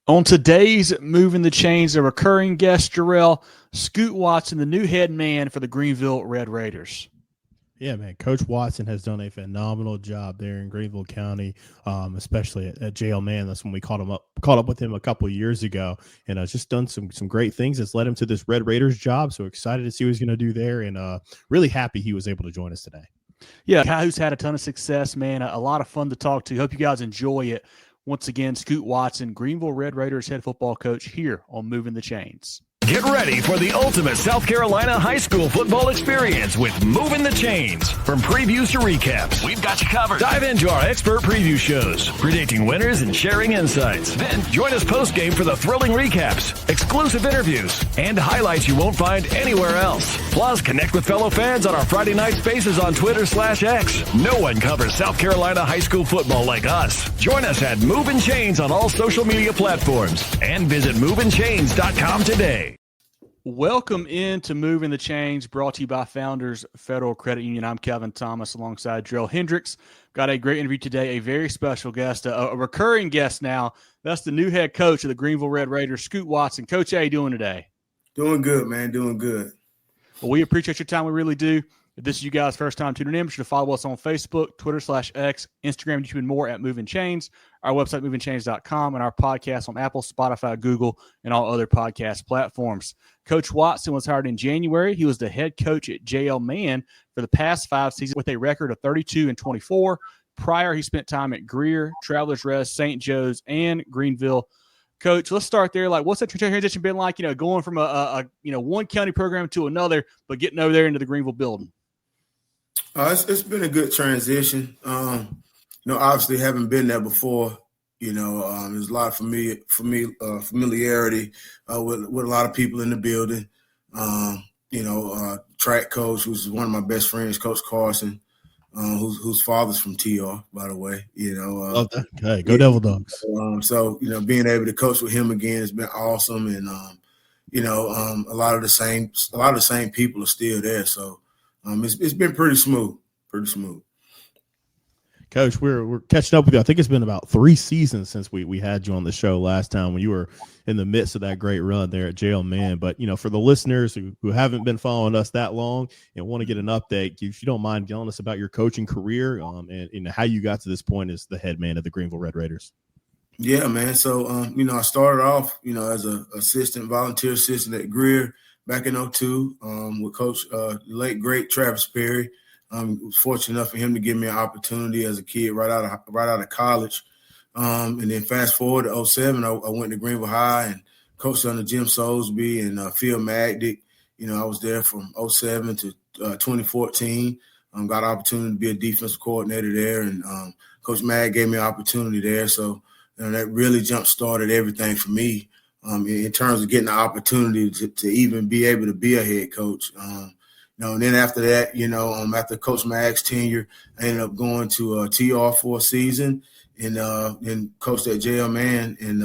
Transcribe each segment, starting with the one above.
On today's Moving the Chains, a recurring guest, Jerel, Scoot Watson, the new head man for the Greenville Red Raiders. Yeah, man. Coach Watson has done a phenomenal job there in Greenville County, especially at JL Mann. That's when we caught up with him a couple of years ago, and just done some great things. That's led him to this Red Raiders job. So excited to see what he's going to do there, and really happy he was able to join us today. Yeah, a guy who's had a ton of success, man. A lot of fun to talk to. Hope you guys enjoy it. Once again, Scoot Watson, Greenville Red Raiders head football coach here on Moving the Chains. Get ready for the ultimate South Carolina high school football experience with Movin The Chains. From previews to recaps, we've got you covered. Dive into our expert preview shows, predicting winners and sharing insights. Then join us post-game for the thrilling recaps, exclusive interviews, and highlights you won't find anywhere else. Plus, connect with fellow fans on our Friday night spaces on Twitter/X. No one covers South Carolina high school football like us. Join us at Movin Chains on all social media platforms and visit movinchains.com today. Welcome into Moving the Chains, brought to you by Founders Federal Credit Union. I'm Kevin Thomas alongside Jerel Hendricks. Got a great interview today, a very special guest, a recurring guest now. That's the new head coach of the Greenville Red Raiders, Scoot Watson. Coach, how you doing today? Doing good, man. Doing good. Well, we appreciate your time. We really do. If this is you guys' first time tuning in, be sure to follow us on Facebook, Twitter/X, Instagram, YouTube, and more at Movin Chains, our website, movinchains.com, and our podcast on Apple, Spotify, Google, and all other podcast platforms. Coach Watson was hired in January. He was the head coach at JL Mann for the past 5 seasons with a record of 32-24. Prior, he spent time at Greer, Travelers Rest, St. Joe's, and Greenville. Coach, let's start there. Like, what's that transition been like, going from a one county program to another, but getting over there into the Greenville building? It's been a good transition. Obviously having been there before, there's a lot of familiarity with a lot of people in the building. Track coach, who's one of my best friends, Coach Carson, whose father's from TR, by the way. Love that. Okay, go Devil Dogs. So being able to coach with him again has been awesome, and a lot of the same people are still there. So. It's been pretty smooth. Coach, we're catching up with you. I think it's been about 3 seasons since we had you on the show last time when you were in the midst of that great run there at JL Mann. But, for the listeners who haven't been following us that long and want to get an update, if you don't mind telling us about your coaching career and how you got to this point as the head man of the Greenville Red Raiders. Yeah, man. So, I started off, as a volunteer assistant at Greer back in 2002 with Coach, late great Travis Perry. Was fortunate enough for him to give me an opportunity as a kid right out of college. And then fast forward to 2007, I went to Greenville High and coached under Jim Soulsby and Phil Magdick. I was there from 2007 to 2014. Got an opportunity to be a defensive coordinator there, and Coach Mag gave me an opportunity there. So that really jump-started everything for me. In terms of getting the opportunity to even be able to be a head coach. And then after that, after Coach Mag's tenure, I ended up going to TR for a season and then coached at JL Mann and,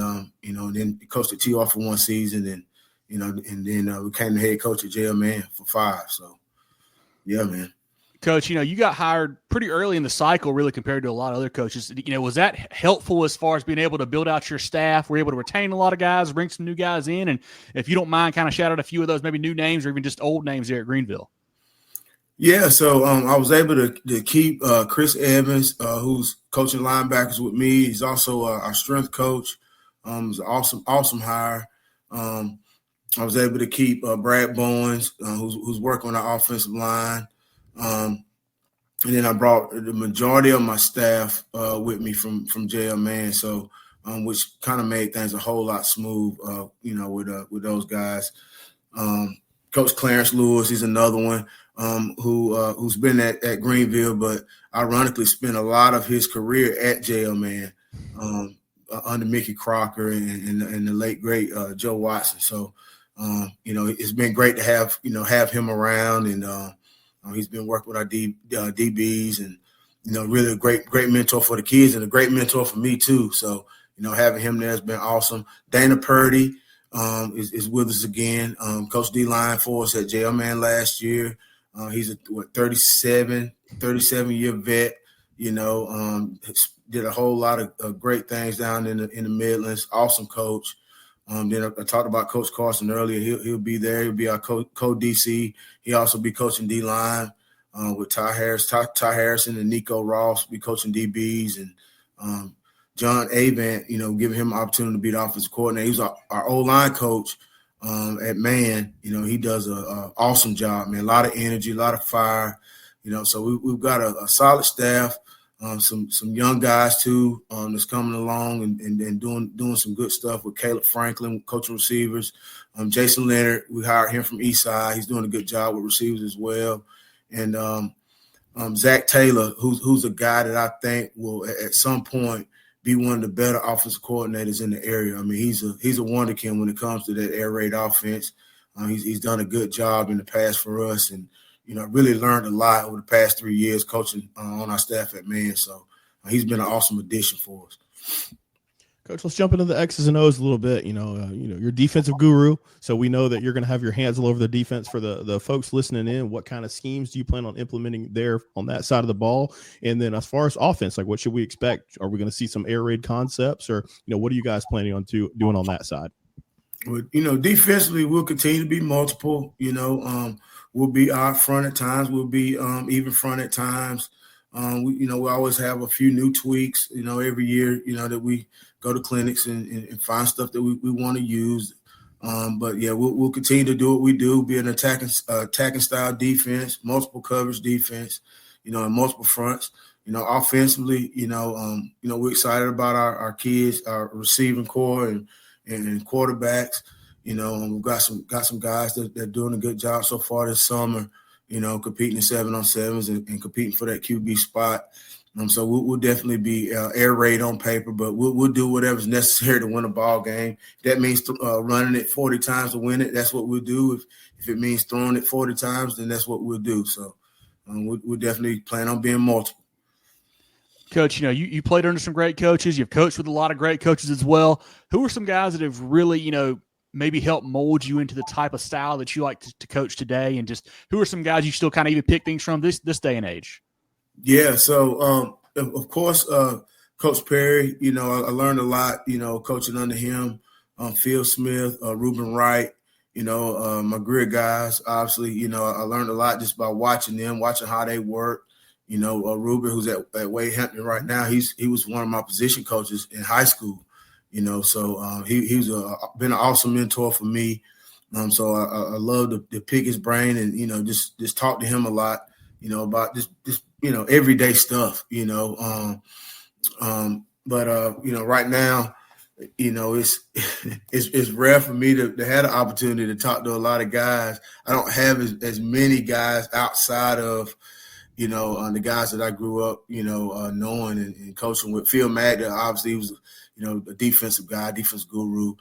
then coached at TR for 1 season and then became the head coach at JL Mann for 5. So, yeah, man. Coach, you got hired pretty early in the cycle, really, compared to a lot of other coaches. Was that helpful as far as being able to build out your staff? Were you able to retain a lot of guys, bring some new guys in? And if you don't mind, kind of shout out a few of those, maybe new names or even just old names there at Greenville. Yeah, so I was able to keep Chris Evans, who's coaching linebackers with me. He's also our strength coach. He's an awesome hire. I was able to keep Brad Bowens, who's working on the offensive line. And then I brought the majority of my staff with me from JL Mann, so which kind of made things a whole lot smooth, with those guys. Coach Clarence Lewis, he's another one who's been at Greenville, but ironically spent a lot of his career at JL Mann under Mickey Crocker and the late great Joe Watson. So it's been great to have him around and. He's been working with our DBs and, really a great mentor for the kids and a great mentor for me too. So, having him there has been awesome. Dana Purdy is with us again. Coach D-line for us at JL Mann last year. He's a 37-year vet, did a whole lot of great things down in the Midlands. Awesome coach. Then I talked about Coach Carson earlier. He'll be there. He'll be our co-DC. He'll also be coaching D-line with Ty Harrison and Nico Ross be coaching DBs. And John Avant, giving him an opportunity to be the offensive coordinator. He was our O-line coach at Mann. He does an awesome job, man. A lot of energy, a lot of fire. So we've got a solid staff. Some young guys too that's coming along and doing some good stuff with Caleb Franklin, coaching receivers. Jason Leonard, we hired him from Eastside. He's doing a good job with receivers as well. And Zach Taylor, who's a guy that I think will at some point be one of the better offensive coordinators in the area. I mean, he's a wonderkin when it comes to that air raid offense. He's done a good job in the past for us, and really learned a lot over the past 3 years coaching on our staff at Mann. So he's been an awesome addition for us. Coach, let's jump into the X's and O's a little bit. You're defensive guru, so we know that you're going to have your hands all over the defense. For the folks listening in, what kind of schemes do you plan on implementing there on that side of the ball? And then as far as offense, like what should we expect? Are we going to see some air raid concepts, or what are you guys planning on doing on that side? Well, defensively, we'll continue to be multiple. We'll be out front at times. We'll be even front at times. We always have a few new tweaks, every year, that we go to clinics and find stuff that we want to use. But yeah, we'll continue to do what we do, be an attacking style defense, multiple coverage defense, in multiple fronts. Offensively, we're excited about our kids, our receiving core and quarterbacks. We've got some guys that are doing a good job so far this summer, competing in 7-on-7s and competing for that QB spot. So we'll definitely be air raid on paper, but we'll do whatever's necessary to win a ball game. If that means running it 40 times to win it, that's what we'll do. If it means throwing it 40 times, then that's what we'll do. So we'll definitely plan on being multiple. Coach, you played under some great coaches. You've coached with a lot of great coaches as well. Who are some guys that have really, maybe help mold you into the type of style that you like to coach today? And just who are some guys you still kind of even pick things from this day and age? Yeah. So, of course, Coach Perry, I learned a lot, coaching under him, Phil Smith, Reuben Wright, my Greer guys, obviously, I learned a lot just by watching them, watching how they work. Reuben, who's at Wade Hampton right now, he was one of my position coaches in high school. So he's been an awesome mentor for me. So I love to pick his brain and, just talk to him a lot, about this everyday stuff, but right now, it's rare for me to have the opportunity to talk to a lot of guys. I don't have as many guys outside of, the guys that I grew up, knowing and coaching with. Phil Magda, obviously, he was, a defensive guy, defense guru.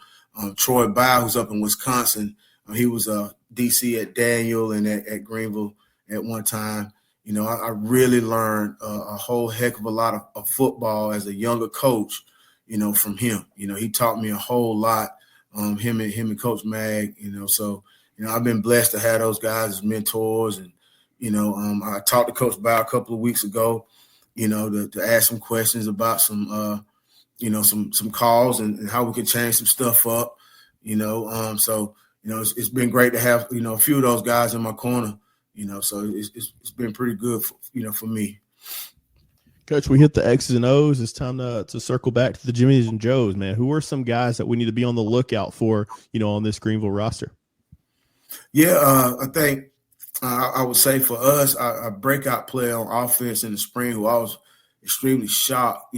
Troy Bow, who's up in Wisconsin, he was a DC at Daniel and at Greenville at one time. I really learned a whole heck of a lot of football as a younger coach, from him. He taught me a whole lot, him and Coach Mag, so, I've been blessed to have those guys as mentors. And, I talked to Coach Bow a couple of weeks ago, to ask some questions about some calls and how we can change some stuff up, so, it's been great to have, a few of those guys in my corner, so it's been pretty good, for me. Coach, we hit the X's and O's. It's time to circle back to the Jimmies and Joes, man. Who are some guys that we need to be on the lookout for, on this Greenville roster? Yeah, I think I would say for us, our breakout player on offense in the spring, who I was extremely shocked,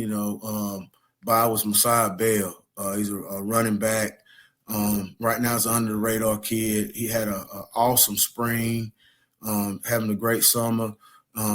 by, was Messiah Bell. He's a running back. Right now, he's an under the radar kid. He had an awesome spring, having a great summer.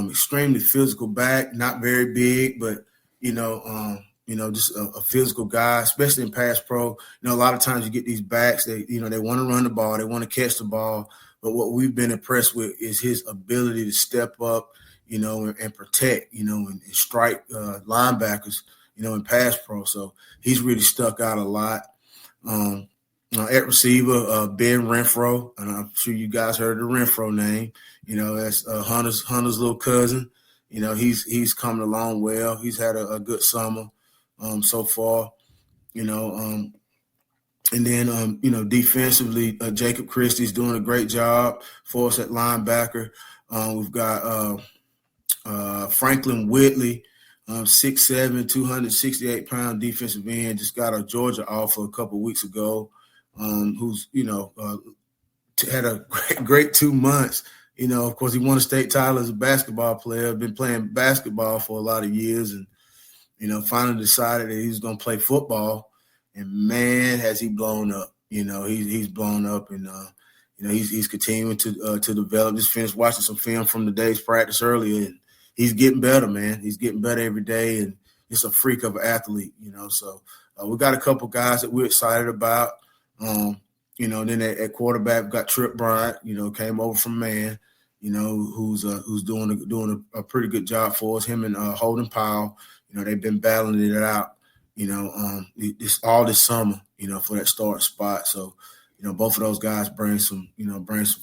Extremely physical back, not very big, but just a physical guy, especially in pass pro. A lot of times you get these backs, they want to run the ball, they want to catch the ball, but what we've been impressed with is his ability to step up, and protect, and strike linebackers, in pass pro. So he's really stuck out a lot. At receiver, Ben Renfro, and I'm sure you guys heard the Renfro name. That's Hunter's little cousin. he's coming along well. He's had a good summer so far, and then, defensively, Jacob Christie's doing a great job for us at linebacker. We've got Franklin Whitley, 6'7", 268-pound defensive end, just got a Georgia offer a couple weeks ago, who's, had a great 2 months. Of course, he won a state title as a basketball player, been playing basketball for a lot of years, and, finally decided that he was going to play football. And, man, has he blown up. He's blown up, and, he's continuing to develop. Just finished watching some film from the day's practice earlier, and he's getting better, man. He's getting better every day, and it's a freak of an athlete, So we got a couple guys that we're excited about. And then at quarterback, we got Trip Bryant, came over from Man, who's doing a pretty good job for us. Him and Holden Powell, they've been battling it out, all this summer, for that start spot. So, both of those guys bring some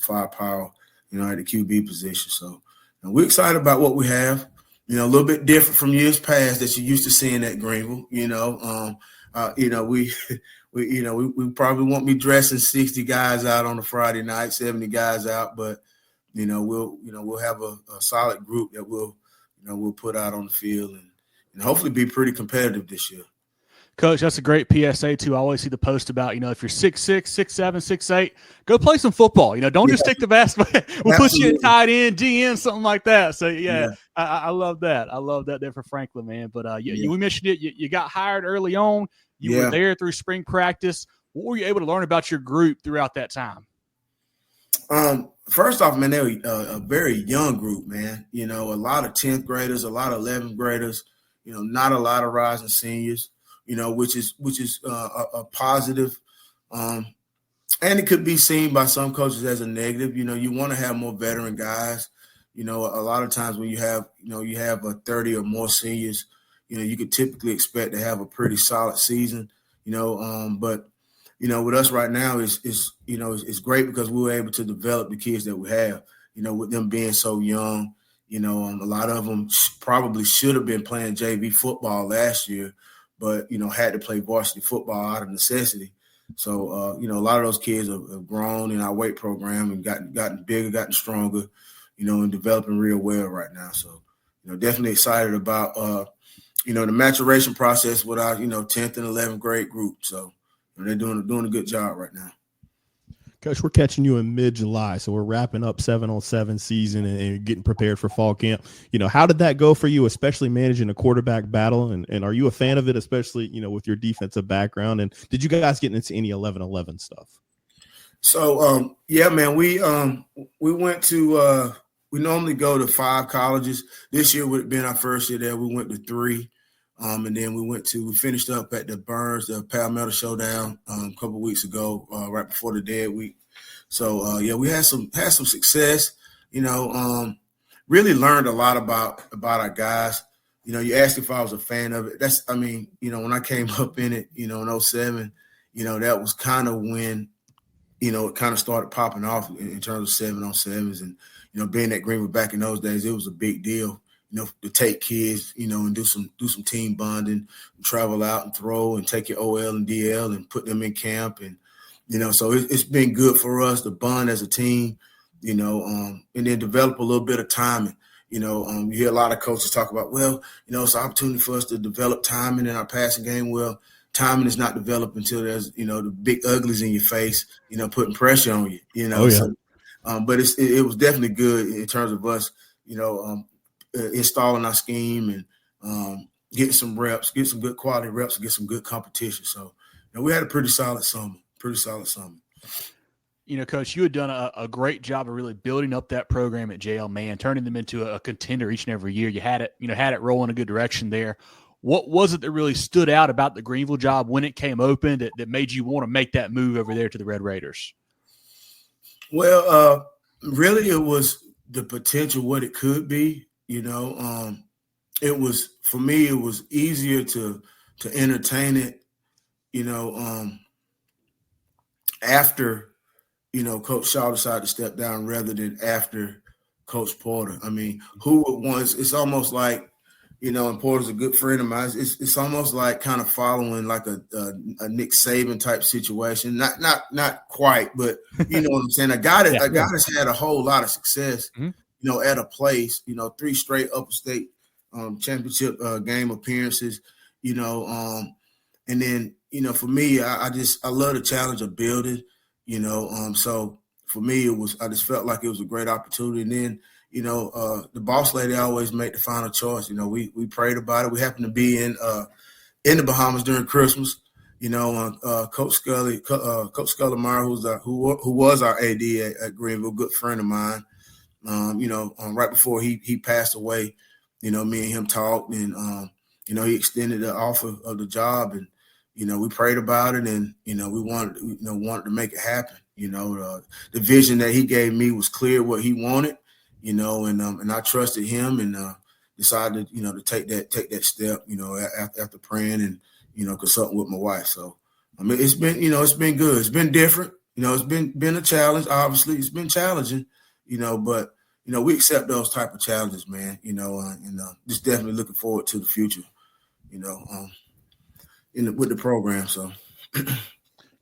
firepower, at the QB position. So, we're excited about what we have. A little bit different from years past that you're used to seeing at Greenville. We probably won't be dressing 60 guys out on a Friday night, 70 guys out, but we'll have a solid group that we'll put out on the field and hopefully be pretty competitive this year. Coach, that's a great PSA too. I always see the post about, if you're 6'6", 6'7", 6'8", go play some football. Don't just stick to basketball. We'll put you in tight end, GM, something like that. So I love that. I love that there for Franklin, man. But we mentioned it. You got hired early on. You were there through spring practice. What were you able to learn about your group throughout that time? First off, man, they were a very young group, man. A lot of 10th graders, a lot of 11th graders. Not a lot of rising seniors. Which is a positive, and it could be seen by some coaches as a negative. You want to have more veteran guys. A lot of times when you have a 30 or more seniors, you could typically expect to have a pretty solid season. But with us right now, it's great because we were able to develop the kids that we have. With them being so young, a lot of them probably should have been playing JV football last year, but, had to play varsity football out of necessity. So, a lot of those kids have grown in our weight program and gotten bigger, gotten stronger, and developing real well right now. So, definitely excited about, the maturation process with our, 10th and 11th grade group. So, they're doing a good job right now. Coach, we're catching you in mid-July, so we're wrapping up 7-on-7 season and getting prepared for fall camp. How did that go for you, especially managing a quarterback battle? And are you a fan of it, especially, with your defensive background? And did you guys get into any 11-11 stuff? So, man, we went to we normally go to 5 colleges. This year would have been our first year there. We went to 3. And then we finished up at the Burns, the Palmetto Showdown a couple of weeks ago, right before the dead week. So, we had some success, really learned a lot about our guys. You asked if I was a fan of it. When I came up in it, in 2007, that was kind of when, it kind of started popping off in terms of 7-on-7s. And, being at Greenville back in those days, it was a big deal. To take kids, and do some team bonding, travel out and throw and take your OL and DL and put them in camp. And, so it's been good for us to bond as a team, and then develop a little bit of timing. You hear a lot of coaches talk about, it's an opportunity for us to develop timing in our passing game. Well, timing is not developed until there's, the big uglies in your face, putting pressure on you, Oh, yeah. So, but it was definitely good in terms of us, installing our scheme and getting some reps, get some good quality reps, and get some good competition. So, we had a pretty solid summer. Coach, you had done a great job of really building up that program at JL Mann, turning them into a contender each and every year. You had it rolling a good direction there. What was it that really stood out about the Greenville job when it came open that made you want to make that move over there to the Red Raiders? Well, really it was the potential, what it could be. It was, for me, it was easier to entertain it, after, Coach Shaw decided to step down rather than after, Coach Porter. I mean, who would once? It's almost like, and Porter's a good friend of mine. It's almost like kind of following like a Nick Saban type situation. Not quite, but you know what I'm saying. A guy that's had a whole lot of success, at a place. 3 straight upper state championship game appearances. And then for me, I love the challenge of building. So for me, I just felt like it was a great opportunity. And then the boss lady always made the final choice. We prayed about it. We happened to be in the Bahamas during Christmas. Coach Scully Meyer, who was our AD at Greenville, good friend of mine. Right before he passed away, me and him talked, and he extended the offer of the job, and we prayed about it, and we wanted to make it happen. The vision that he gave me was clear what he wanted. And I trusted him, and decided, to take that step, after praying and, consulting with my wife. So, I mean, it's been good. It's been different. It's been a challenge. Obviously, it's been challenging, but, we accept those type of challenges, man, and just definitely looking forward to the future, with the program. So.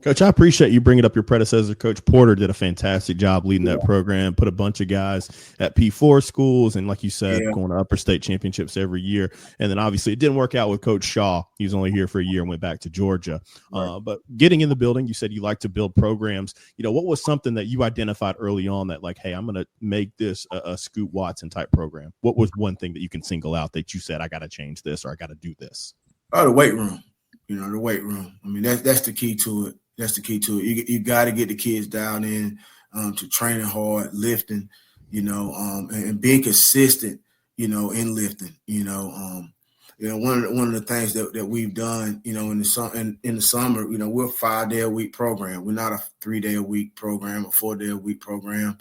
Coach, I appreciate you bringing up your predecessor. Coach Porter did a fantastic job leading that program, put a bunch of guys at P4 schools, and like you said, going to upper state championships every year. And then obviously it didn't work out with Coach Shaw. He was only here for a year and went back to Georgia. Right. But getting in the building, you said you like to build programs. What was something that you identified early on that, like, hey, I'm going to make this a Scoot Watson type program? What was one thing that you can single out that you said, I got to change this or I got to do this? Oh, the weight room. The weight room. I mean, that's the key to it. That's the key to it. You got to get the kids down in to training hard, lifting, and being consistent, in lifting. One of the things that we've done, in the summer, we're a 5-day-a-week program. We're not a 3-day-a-week program, a 4-day-a-week program.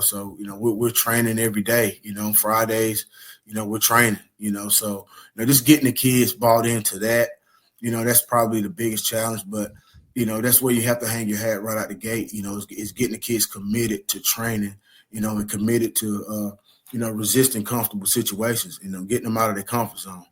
So we're training every day. Fridays, we're training. So just getting the kids bought into that. That's probably the biggest challenge, but that's where you have to hang your hat right out the gate. Is getting the kids committed to training, and committed to, resisting comfortable situations, getting them out of their comfort zone.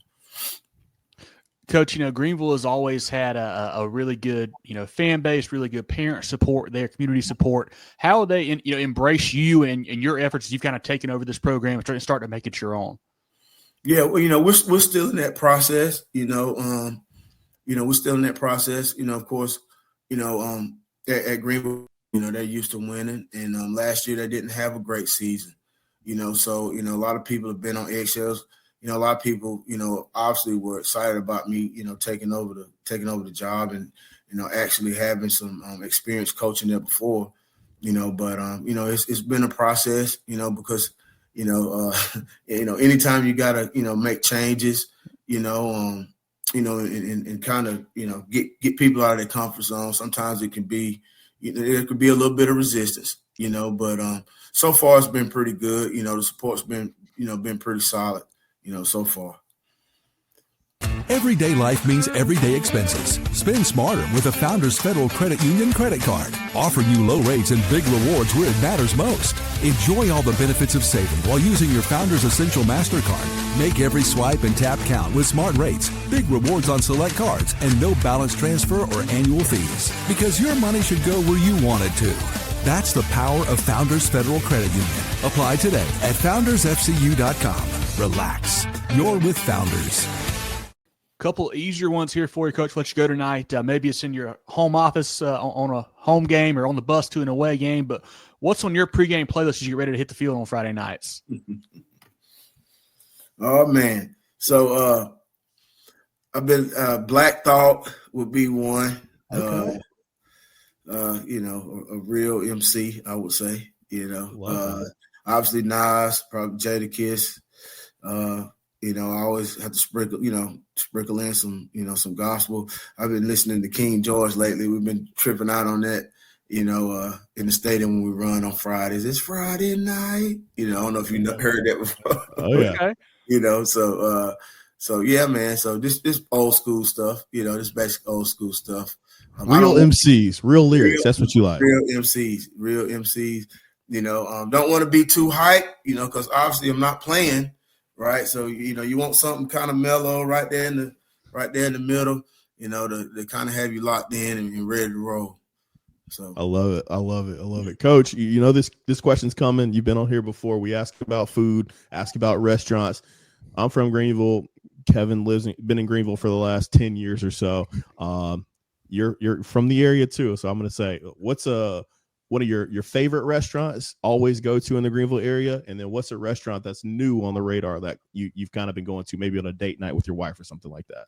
Coach, Greenville has always had a really good, fan base, really good parent support there, community support. How will they, embrace you and your efforts as you've kind of taken over this program and starting to make it your own? Yeah, well, we're still in that process. We're still in that process. Of course, at Greenville, they're used to winning. And last year they didn't have a great season, so, a lot of people have been on eggshells. A lot of people, obviously were excited about me, taking over the job and, actually having some experience coaching there before, but, it's been a process, because, anytime you got to, make changes, and kind of, get people out of their comfort zone. Sometimes it can be, there could be a little bit of resistance, but so far it's been pretty good. The support's been pretty solid, so far. Everyday life means everyday expenses. Spend smarter with a Founders Federal Credit Union credit card, offering you low rates and big rewards where it matters most. Enjoy all the benefits of saving while using your Founders Essential MasterCard. Make every swipe and tap count with smart rates, big rewards on select cards, and no balance transfer or annual fees. Because your money should go where you want it to. That's the power of Founders Federal Credit Union. Apply today at foundersfcu.com. Relax. You're with Founders. Couple easier ones here for you, Coach. Let you go tonight. Maybe it's in your home office on a home game or on the bus to an away game. But what's on your pregame playlist as you get ready to hit the field on Friday nights? Oh man! So I've been Black Thought would be one. Okay. A real MC, I would say. Obviously Nas, probably Jadakiss. I always have to sprinkle in some gospel. I've been listening to King George lately. We've been tripping out on that, in the stadium when we run on Fridays. It's Friday night. I don't know if you heard that before. Oh, yeah. Okay. So yeah, man. So this old school stuff, this basic old school stuff. Real MCs, real lyrics. That's what you like. Real MCs. Don't want to be too hyped, because obviously I'm not playing, right? So, you want something kind of mellow right there in the middle, to kind of have you locked in and ready to roll. So I love it. Coach, this question's coming. You've been on here before. We ask about food, ask about restaurants. I'm from Greenville. Kevin been in Greenville for the last 10 years or so. You're from the area too. So I'm going to say, what's one of your favorite restaurants always go to in the Greenville area? And then what's a restaurant that's new on the radar that you've kind of been going to, maybe on a date night with your wife or something like that?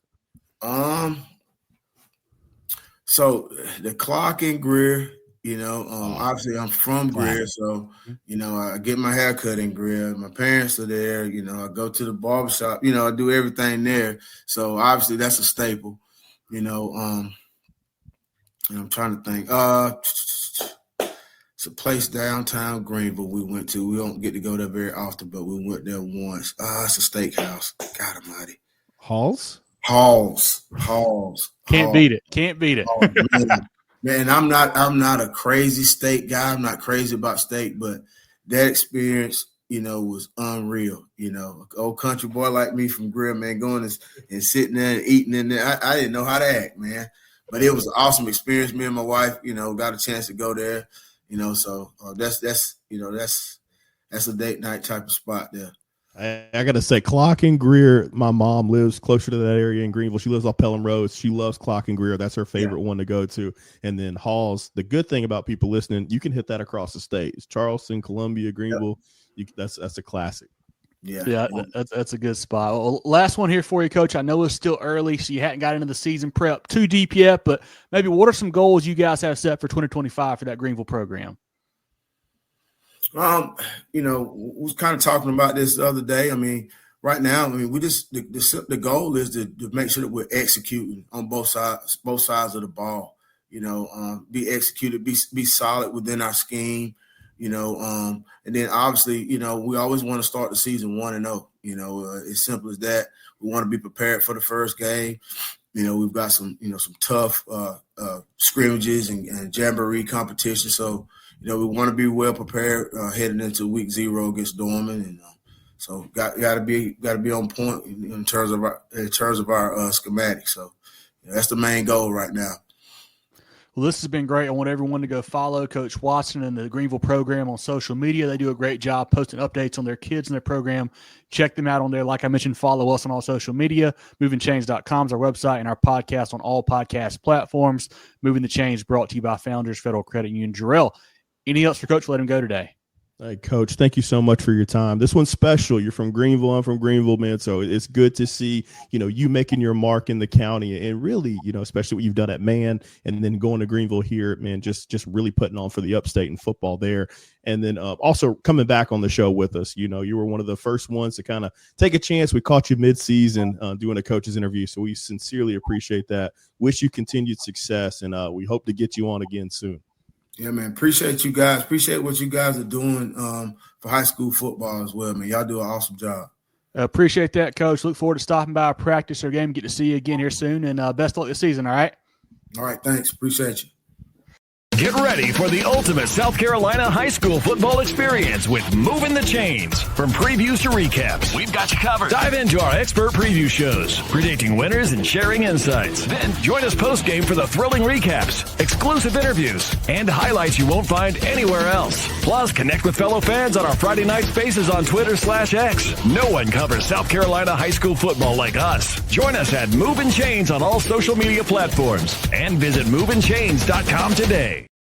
So the Clock and Greer, obviously I'm from Greer, so, I get my hair cut in Greer. My parents are there, I go to the barbershop, I do everything there. So obviously that's a staple, and I'm trying to think. It's a place downtown Greenville we went to. We don't get to go there very often, but we went there once. It's a steakhouse. God almighty. Halls. Can't beat it. Oh, man, I'm not a crazy steak guy. I'm not crazy about steak, but that experience, was unreal. An old country boy like me from Greer, man, going and sitting there and eating in there. I didn't know how to act, man. But it was an awesome experience. Me and my wife, got a chance to go there. So that's a date night type of spot there. I got to say, Clock and Greer, my mom lives closer to that area in Greenville. She lives off Pelham Road. She loves Clock and Greer. That's her favorite one to go to. And then Halls, the good thing about people listening, you can hit that across the state. It's Charleston, Columbia, Greenville. That's a classic. Yeah, that's a good spot. Well, last one here for you, Coach. I know it's still early, so you hadn't got into the season prep too deep yet, but maybe what are some goals you guys have set for 2025 for that Greenville program? We was kind of talking about this the other day. I mean, right now, we just the goal is to make sure that we're executing on both sides of the ball. Be executed, be solid within our scheme. And then obviously, we always want to start the season 1-0. As simple as that. We want to be prepared for the first game. We've got some tough scrimmages and jamboree competition. So, we want to be well prepared heading into week 0 against Dorman, and so got to be on point in terms of our schematics. So that's the main goal right now. Well, this has been great. I want everyone to go follow Coach Watson and the Greenville program on social media. They do a great job posting updates on their kids and their program. Check them out on there. Like I mentioned, follow us on all social media. MovingTheChains.com is our website and our podcast on all podcast platforms. Moving the Chains brought to you by Founders Federal Credit Union. Jerel, anything else for Coach? Let him go today. Hey, Coach, thank you so much for your time. This one's special. You're from Greenville. I'm from Greenville, man. So it's good to see, you making your mark in the county and really, especially what you've done at Mann and then going to Greenville here, man, just really putting on for the upstate and football there. And then also coming back on the show with us. You were one of the first ones to kind of take a chance. We caught you mid-season doing a coach's interview. So we sincerely appreciate that. Wish you continued success, and we hope to get you on again soon. Yeah, man. Appreciate you guys. Appreciate what you guys are doing for high school football as well, man. Y'all do an awesome job. Appreciate that, Coach. Look forward to stopping by a practice or game. Get to see you again here soon, and best of luck this season, all right? All right, thanks. Appreciate you. Get ready for the ultimate South Carolina high school football experience with Movin The Chains. From previews to recaps, we've got you covered. Dive into our expert preview shows, predicting winners and sharing insights. Then join us post-game for the thrilling recaps, exclusive interviews, and highlights you won't find anywhere else. Plus, connect with fellow fans on our Friday night spaces on Twitter/X. No one covers South Carolina high school football like us. Join us at Movin Chains on all social media platforms and visit movinchains.com today.